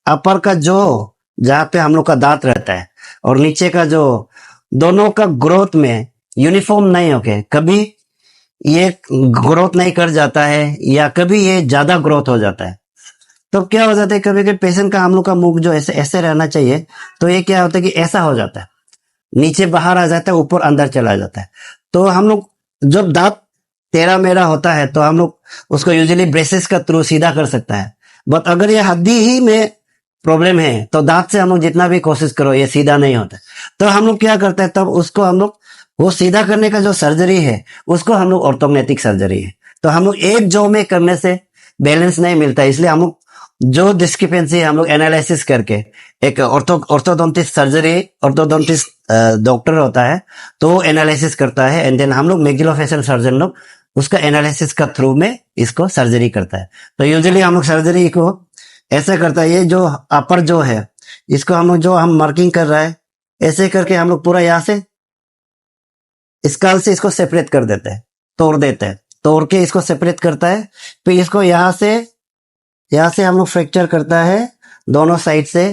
अपर का जो जहाँ पे हम लोग का दांत रहता है और नीचे का जो दोनों का ग्रोथ में यूनिफॉर्म नहीं होके कभी ये ग्रोथ नहीं कर जाता है या कभी ये ज्यादा ग्रोथ हो जाता है। तो क्या हो जाता है कभी कभी पेशेंट का हम लोग का मुंह जो ऐसे ऐसे रहना चाहिए तो ये क्या होता है कि ऐसा हो जाता है, नीचे बाहर आ जाता है, ऊपर अंदर चला जाता है। तो हम लोग जब दांत टेढ़ा मेढ़ा होता है तो हम लोग उसको यूजुअली ब्रेसेस का थ्रू सीधा कर सकता है। बट अगर ये हड्डी ही में प्रॉब्लम है तो दांत से हम लोग जितना भी कोशिश करो ये सीधा नहीं होता। तो हम लोग क्या करते हैं तब उसको हम लोग वो सीधा करने का जो सर्जरी है उसको हम लोग ऑर्थोग्नेटिक सर्जरी है। तो हम लोग एक जॉ में करने से बैलेंस नहीं मिलता, इसलिए हम लोग जो डिस्क्रिपेंसी हम लोग एनालिसिस करके एक ऑर्थोडोंटिस्ट सर्जरी ऑर्थोडोंटिस्ट डॉक्टर होता है तो एनालिसिस करता है एंड देन हम लोग मैक्सिलोफेशियल सर्जन लोग उसका एनालिसिस का थ्रू में इसको सर्जरी करता है। तो यूजुअली हम लोग सर्जरी को ऐसा करता है, ये जो अपर जो है इसको हम लोग जो हम मार्किंग कर रहा है ऐसे करके हम लोग पूरा यहाँ से स्काल से इसको सेपरेट कर देते हैं, तोड़ देते हैं, तोड़ के इसको सेपरेट करता है। फिर इसको यहाँ से हम लोग फ्रैक्चर करता है, दोनों साइड से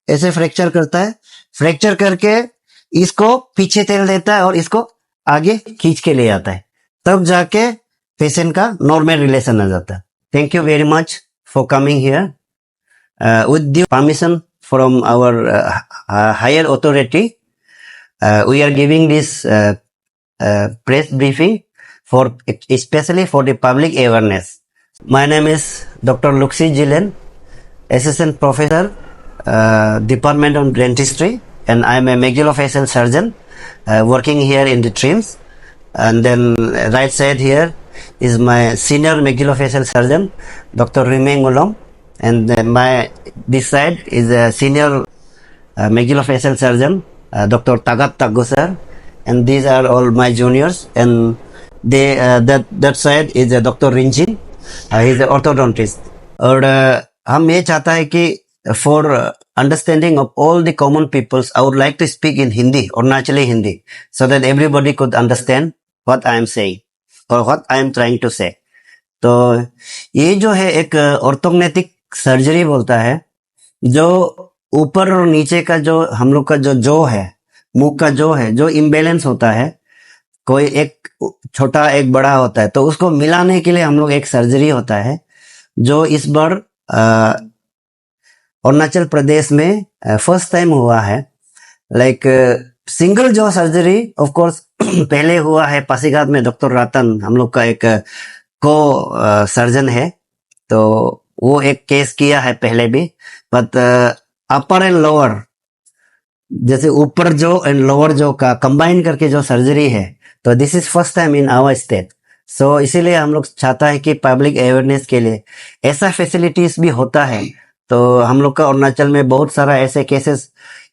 ऐसे फ्रैक्चर करता है, फ्रैक्चर करके इसको पीछे टेल देता है और इसको आगे खींच के ले आता है, तब जाके पेशेंट का नॉर्मल रिलेशन आ जाता है। Thank you very much for coming here with due permission from our higher authority. We are giving this press briefing for especially for the public awareness. My name is Dr. Luxi Jilen, Assistant Professor, Department of Dentistry, and I am a maxillofacial surgeon working here in the TRIMS. And then right side here is my senior maxillofacial surgeon, Dr. Rimeng Ulom. And this side is a senior maxillofacial surgeon, Dr. Tagat Taggu sir, and these are all my juniors. And they that side is Dr. Rinjin, he is an orthodontist. और हम ये चाहता है कि for understanding of all the common peoples, I would like to speak in Hindi or naturally Hindi, so that everybody could understand what I am saying or what I am trying to say. तो ये जो है एक ऑर्थोग्नेटिक surgery बोलता है, जो ऊपर और नीचे का जो हम लोग का जो है, मुंह का जो है, जो इम्बैलेंस होता है, कोई एक छोटा एक बड़ा होता है, तो उसको मिलाने के लिए हम लोग एक सर्जरी होता है जो इस बार अरुणाचल प्रदेश में फर्स्ट टाइम हुआ है। लाइक सिंगल जो सर्जरी ऑफ कोर्स पहले हुआ है पासीघाट में, डॉक्टर रतन हम लोग का एक को सर्जन है, तो वो एक केस किया है पहले भी। बट अपर एंड लोअर, जैसे ऊपर जो एंड लोअर जो का कंबाइन करके जो सर्जरी है, तो this is first time in our state. So इसीलिए हम लोग चाहता है कि पब्लिक अवेयरनेस के लिए ऐसा फैसिलिटीज भी होता है। तो हम लोग का अरुणाचल में बहुत सारा ऐसे केसेस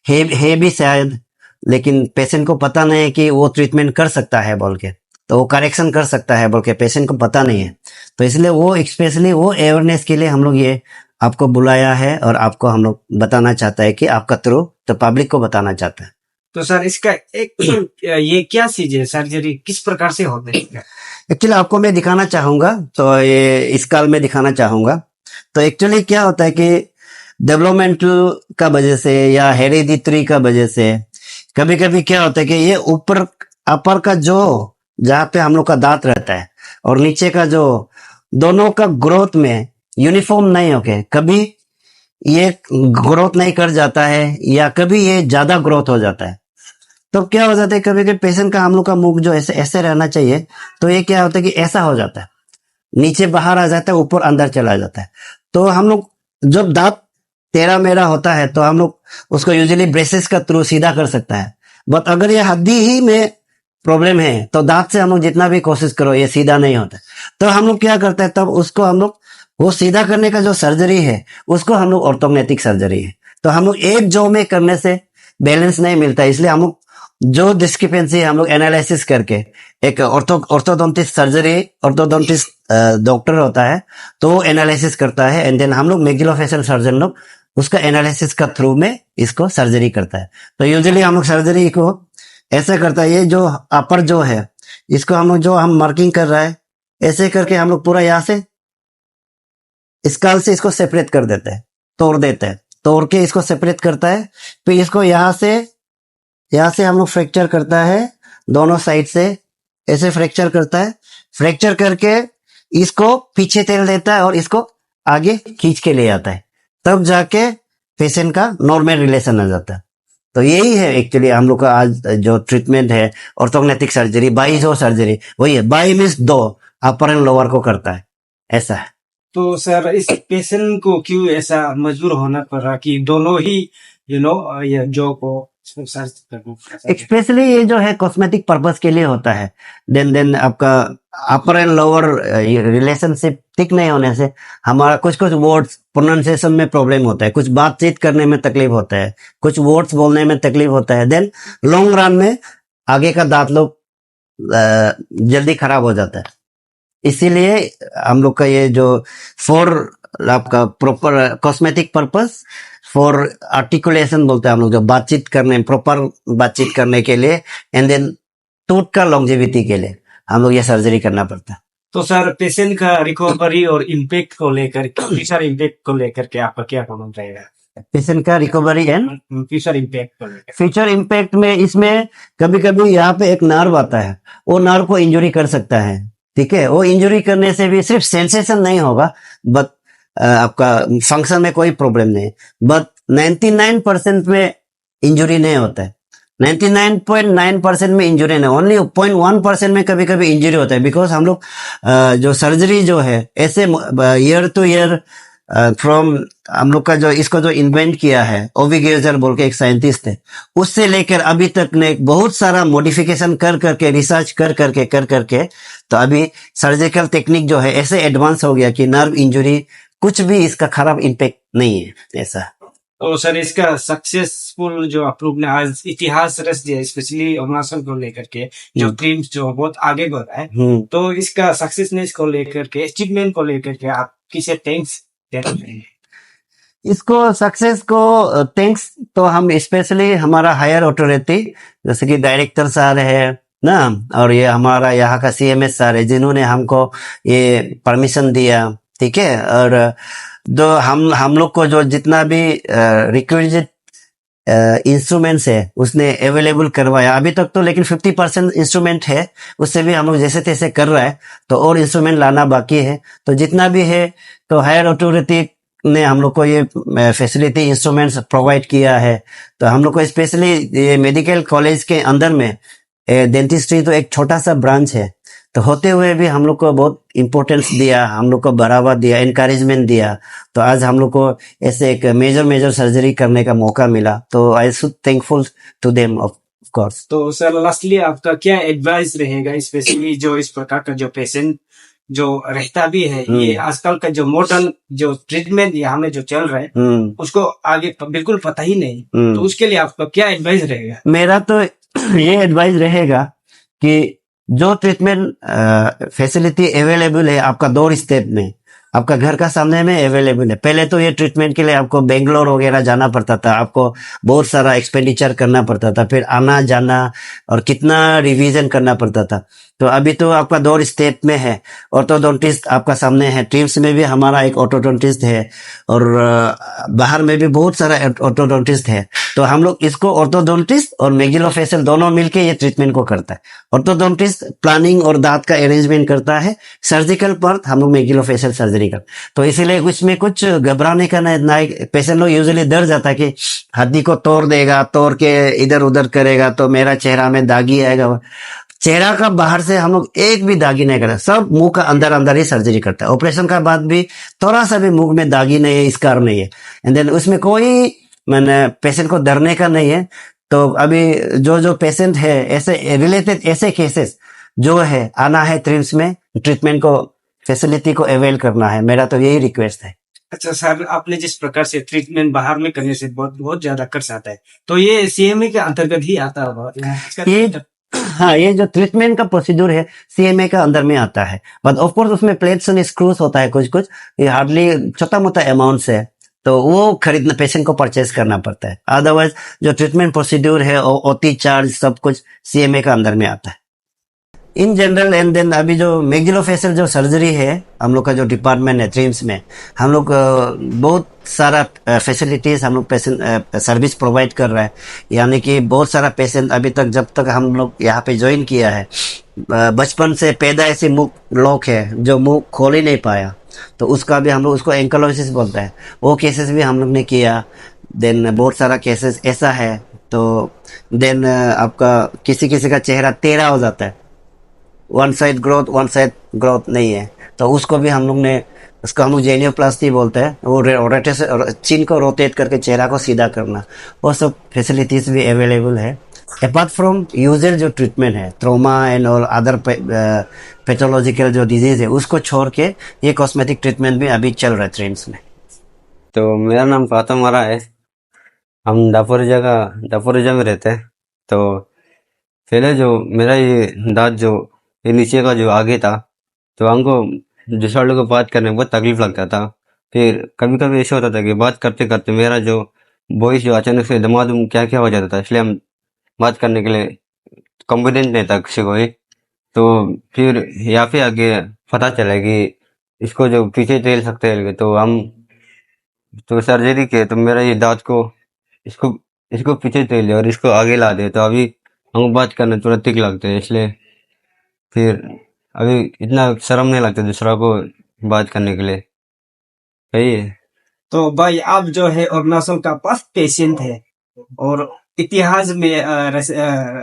है भी शायद, लेकिन पेशेंट को पता नहीं है कि वो ट्रीटमेंट कर सकता है बोल के, तो वो करेक्शन कर सकता है बोल के पेशेंट को पता नहीं है। तो इसलिए वो स्पेशली वो अवेयरनेस के लिए हम लोग ये आपको बुलाया है और आपको हम लोग बताना चाहता है कि आपका थ्रू तो पब्लिक को बताना चाहता है। तो सर इसका एक ये क्या चीज है, सर्जरी किस प्रकार से होता है? एक्चुअली आपको मैं दिखाना चाहूंगा, तो ये इस काल में दिखाना चाहूंगा। तो एक्चुअली क्या होता है कि डेवलपमेंटल का वजह से या हेरिडिटरी का वजह से कभी कभी क्या होता है कि ये ऊपर अपर का जो जहाँ पे हम लोग का दांत रहता है और नीचे का जो दोनों का ग्रोथ में यूनिफॉर्म नहीं होके कभी ये ग्रोथ नहीं कर जाता है या कभी ये ज्यादा ग्रोथ हो जाता है। तो क्या हो जाता है कभी कभी पेशेंट का हम लोग का मुंह जो ऐसे ऐसे रहना चाहिए, तो ये क्या होता है कि ऐसा हो जाता है, नीचे बाहर आ जाता है, ऊपर अंदर चला जाता है। तो हम लोग जब दांत टेढ़ा मेढ़ा होता है तो हम लोग उसको यूजुअली ब्रेसेस का थ्रू सीधा कर सकता है। बट अगर ये हड्डी ही में प्रॉब्लम है तो दांत से हम लोग जितना भी कोशिश करो ये सीधा नहीं होता। तो हम लोग क्या करते हैं तब उसको हम लोग वो सीधा करने का जो सर्जरी है उसको हम लोग ऑर्थोग्नेटिक सर्जरी है। तो हम लोग एक जॉ में करने से बैलेंस नहीं मिलता, इसलिए हम लोग जो डिस्क्रिपेंसी हम लोग एनालिसिस करके एक ऑर्थोडोंटिस्ट सर्जरी ऑर्थोडोंटिस्ट डॉक्टर होता है तो वो एनालिसिस करता है एंड देन हम लोग मैक्सिलोफेशियल सर्जन लोग उसका एनालिसिस का थ्रू में इसको सर्जरी करता है। तो यूजुअली हम लोग सर्जरी को ऐसा करता है, ये जो अपर जो है इसको हम लोग जो हम मार्किंग कर रहा है ऐसे करके हम लोग पूरा यहाँ से स्काल से इसको सेपरेट कर देते हैं, तोड़ देते हैं, तोड़ के इसको सेपरेट करता है, फिर इसको यहाँ से हम लोग फ्रैक्चर करता है, दोनों साइड से ऐसे फ्रैक्चर करता है, फ्रैक्चर करके इसको पीछे तेल देता है और इसको आगे खींच के ले आता है, तब जाके पेशेंट का नॉर्मल रिलेशन आ जाता है। तो यही है एक्चुअली हम लोग का आज जो ट्रीटमेंट है ऑर्थोग्नेटिक सर्जरी, बाई जो सर्जरी वही है। बाई मीन्स दो, अपर एंड लोअर को करता है, ऐसा है। तो सर इस पेशेंट को क्यों ऐसा मजबूर होना पड़ा कि दोनों ही ये जो को सर्च करना? स्पेशली ये जो है कॉस्मेटिक पर्पस के लिए होता है। देन आपका अपर एंड लोअर रिलेशनशिप ठीक नहीं होने से हमारा कुछ वर्ड्स प्रोनाउंसिएशन में प्रॉब्लम होता है, कुछ बातचीत करने में तकलीफ होता है, कुछ वर्ड्स बोलने में तकलीफ होता है। देन लॉन्ग रन में आगे का दांत लोग जल्दी खराब हो जाता है। इसीलिए हम लोग का ये जो फॉर आपका proper cosmetic purpose, for articulation बोलते हैं हम लोग, जो बातचीत करने, प्रॉपर बातचीत करने के लिए, एंड देन टूथ का लॉन्जेविटी के लिए हम लोग ये सर्जरी करना पड़ता है। तो सर पेशेंट का रिकवरी और इम्पैक्ट को लेकर, फ्यूचर इम्पैक्ट को लेकर के आपका क्या कमेंट रहेगा? पेशेंट का रिकवरी एंड फ्यूचर इम्पैक्ट को लेकर। फ्यूचर इम्पैक्ट में इसमें कभी कभी यहाँ पे एक नर्व आता है, वो नर्व को इंजरी कर सकता है, ठीक है। वो इंजरी करने से भी सिर्फ सेंसेशन नहीं होगा, बट आपका फंक्शन में कोई प्रॉब्लम नहीं, बट 99% में इंजरी नहीं होता है। 99.9% में इंजरी नहीं, ओनली 0.1% में कभी कभी इंजरी होता है। बिकॉज हम लोग जो सर्जरी जो है ऐसे ईयर टू ईयर फ्रॉम हम लोग का जो इसको जो इन्वेंट किया है ओवी गेजर बोल के एक साइंटिस्ट है, उससे लेकर अभी तक ने बहुत सारा मॉडिफिकेशन कर करके, रिसर्च कर करके तो अभी सर्जिकल टेक्निक जो है ऐसे एडवांस हो गया कि नर्व इंजरी कुछ भी इसका खराब इम्पैक्ट नहीं है ऐसा। तो सर इसका सक्सेसफुल जो आप लोग ने आज इतिहास रच दिया, स्पेशली अरुणाचल को लेकर के, जो ट्रीम्स जो बहुत आगे बढ़ रहा है, तो इसका सक्सेसनेस को लेकर के, अचीवमेंट को लेकर के आप किसे थैंक्स देते हैं? इसको सक्सेस को थैंक्स तो हम स्पेशली हमारा हायर अथॉरिटी जैसे कि डायरेक्टर सर है ना, और ये हमारा यहाँ का CMS सर है, जिन्होंने हमको ये परमिशन दिया, ठीक है। और जो हम लोग को जो जितना भी रिक्विजिट इंस्ट्रूमेंट्स है उसने अवेलेबल करवाया अभी तक तो, लेकिन 50% इंस्ट्रूमेंट है, उससे भी हम लोग जैसे तैसे कर रहा है, तो और इंस्ट्रूमेंट लाना बाकी है। तो जितना भी है तो हायर अथॉरिटी ने हम लोग को ये फैसिलिटी इंस्ट्रूमेंट्स प्रोवाइड किया है। तो हम लोग को स्पेशली ये मेडिकल कॉलेज के अंदर में डेंटिस्ट्री तो एक छोटा सा ब्रांच है, तो होते हुए भी हम लोग को बहुत इंपॉर्टेंस दिया, हम लोग को बढ़ावा दिया, इनकरेजमेंट दिया। तो आज हम लोग को ऐसे एक मेजर सर्जरी करने का मौका मिला, तो I should thankful to them of course. तो सर लास्टली आपका क्या एडवाइस रहेगा, स्पेशली जो इस प्रकार का जो पेशेंट जो रहता भी है, ये आजकल का जो मॉडर्न जो ट्रीटमेंट यहाँ में जो चल रहा है उसको आगे बिल्कुल पता ही नहीं, तो उसके लिए आपका क्या एडवाइस रहेगा? मेरा तो ये एडवाइस रहेगा कि जो ट्रीटमेंट फैसिलिटी अवेलेबल है आपका 2 स्टेप में, आपका घर का सामने में अवेलेबल है। पहले तो ये ट्रीटमेंट के लिए आपको बेंगलोर वगैरह जाना पड़ता था, आपको बहुत सारा एक्सपेंडिचर करना पड़ता था, फिर आना जाना और कितना रिवीजन करना पड़ता था। तो अभी तो आपका 2 स्टेप में है। ऑर्थोडोंटिस्ट आपका सामने है, ट्रिम्स में भी हमारा एक ऑर्थोडोंटिस्ट है, और बाहर में भी बहुत सारा ऑर्थोडोंटिस्ट है। तो हम लोग इसको ऑर्थोडोंटिस्ट और मैक्सिलोफेशियल दोनों मिलके ये ट्रीटमेंट को करता है। ऑर्थोडोंटिस्ट प्लानिंग और दांत का अरेंजमेंट करता है, सर्जिकल पार्ट हम लोग मैक्सिलोफेशियल सर्जरी करते। तो इसीलिए इसमें कुछ घबराने का ना, पेशेंट लोग यूजुअली डर जाता है कि हड्डी को तोड़ देगा, तोड़ के इधर उधर करेगा तो मेरा चेहरा में दागी आएगा। चेहरा का बाहर से हम लोग एक भी दागी नहीं करते, सब मुंह का अंदर ही सर्जरी करता है। ऑपरेशन का बाद भी थोड़ा सा भी मुंह में दागी नहीं है, स्कार नहीं है, एंड देन उसमें कोई मैंने पेशेंट को डरने का नहीं है। तो अभी जो पेशेंट है ऐसे रिलेटेड ऐसे केसेस जो है आना है ट्रिम्स में, ट्रीटमेंट को फैसिलिटी को अवेल करना है, मेरा तो यही रिक्वेस्ट है। अच्छा सर, आपने जिस प्रकार से ट्रीटमेंट बाहर में करने से बहुत ज्यादा खर्च आता है, तो ये CMA के अंतर्गत ही आता होगा? हाँ, ये जो ट्रीटमेंट का प्रोसीड्यूर है CMA का अंदर में आता है, बट ऑफ कोर्स उसमें प्लेट्स एंड स्क्रूज होता है कुछ, ये हार्डली छोटा मोटा अमाउंट है, तो वो खरीदना पेशेंट को परचेज करना पड़ता है। अदरवाइज जो ट्रीटमेंट प्रोसीड्यूर है OT चार्ज सब कुछ CMA का अंदर में आता है। इन जनरल एंड देन अभी जो मैग्जिलोफेशियल जो सर्जरी है हम लोग का जो डिपार्टमेंट है ट्रिम्स में, हम लोग बहुत सारा फैसिलिटीज हम लोग पेशेंट सर्विस प्रोवाइड कर रहा है। यानी कि बहुत सारा पेशेंट अभी तक जब तक हम लोग यहाँ पे ज्वाइन किया है, बचपन से पैदा ऐसे मुंह लोग है जो मुंह खोल ही नहीं पाया, तो उसका भी हम लोग उसको एंकलोसिस बोलते हैं, वो केसेस भी हम लोग ने किया। देन बहुत सारा केसेस ऐसा है तो देन आपका किसी किसी का चेहरा टेढ़ा हो जाता है, वन साइड ग्रोथ नहीं है, तो उसको भी हम लोग ने, उसको हम लोग जेनियोप्लास्टी बोलते हैं, वो चिन को रोटेट करके चेहरा को सीधा करना, वो सब फैसिलिटीज भी अवेलेबल है। अपार्ट फ्रॉम यूजर जो ट्रीटमेंट है ट्रोमा एंड और अदर पैथोलॉजिकल जो डिजीज है उसको छोड़ के ये कॉस्मेटिक ट्रीटमेंट भी अभी चल रहा है ट्रेंड्स में। तो मेरा नाम प्रातम आरा है, हम दापोरिजा में रहते हैं। तो पहले जो मेरा ये दांत जो ये नीचे का जो आगे था, तो हमको दूसरा लोगों को बात करने में बहुत तकलीफ लगता था। फिर कभी कभी ऐसा होता था कि बात करते करते मेरा जो वॉइस जो अचानक से दमादम क्या क्या हो जाता था, इसलिए हम बात करने के लिए कॉन्फिडेंट नहीं था किसी को ही। तो फिर यहाँ पे आगे पता चला कि इसको जो पीछे टेल सकते हैं, तो हम तो सर्जरी किए, तो मेरा ये दांत को इसको इसको पीछे टेल दिया और इसको आगे ला दे, तो अभी हमको बात करने थोड़ा ठीक लगता है। इसलिए फिर अभी इतना शर्म नहीं लगता दूसरा को बात करने के लिए। सही है। तो भाई आप जो है अरुणाचल का पास्ट पेशेंट है और इतिहास में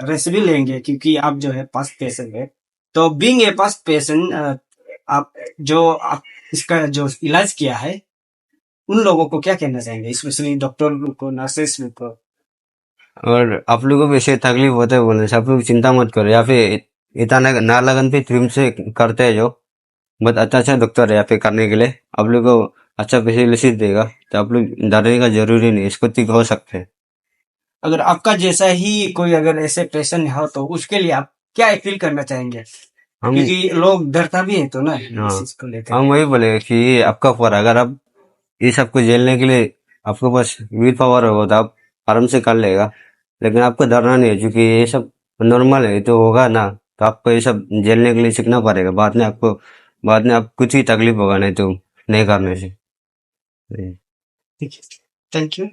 रेस भी लेंगे क्योंकि आप जो है पास्ट पेशेंट है। तो बीइंग ए पास्ट पेशेंट आप इसका जो इलाज किया है उन लोगों को क्या कहना चाहेंगे, स्पेशली डॉक्टर को, नर्सेस को? और आप लोगों को भी ऐसे तकलीफ होता है बोलने से आप लोग चिंता मत करो, या फिर इतना ना लगन पे ट्रिम से करते हैं जो बहुत अच्छा डॉक्टर है यहाँ पे करने के लिए, आप लोग को अच्छा फैसिलिटी देगा, तो आप लोग डरने का जरूरी नहीं, इसको ठीक हो सकते हैं। अगर आपका जैसा ही कोई अगर ऐसे पेशेंट हो तो उसके लिए आप क्या अपील करना चाहेंगे? हम क्योंकि लोग डरता भी है तो ना इस हाँ चीज को लेकर। हम वही बोले कि ये आपका फर, अगर आप ये सब को झेलने के लिए आपके पास विल पावर होगा तो आप आराम से कर लेगा, लेकिन आपको डरना नहीं है क्योंकि ये सब नॉर्मल है, ये तो होगा ना, तो आपको ये सब झेलने के लिए सीखना पड़ेगा, बाद में आप कुछ ही तकलीफ होगा नहीं तो नहीं करने से। ठीक है, थैंक यू।